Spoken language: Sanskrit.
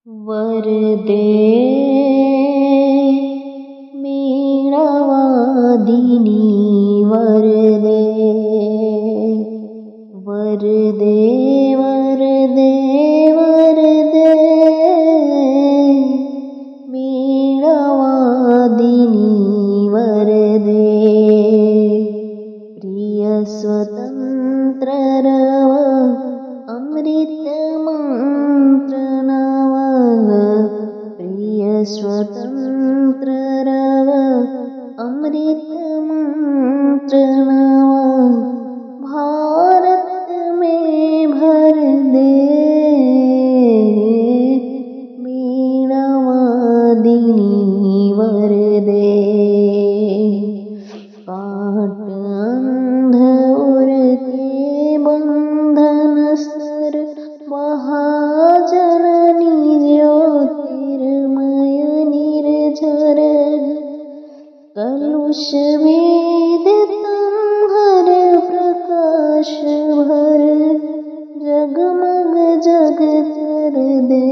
वरदे मीणावादिनी वरदे वरदे वरदे वरदे मीणावादिनी वरदे प्रिय स्वतंत्र रव अमृत मंत्र नव प्रिय स्वतंत्र रव अमृत मंत्र नव भारत में भर दे मीणावादिनी वरदे काट अंध उर के बंधन स्तर महाजननी ज्योतिर्मय निर्झर कलुष वेद तुम्हर प्रकाश भर जगमग जग कर दे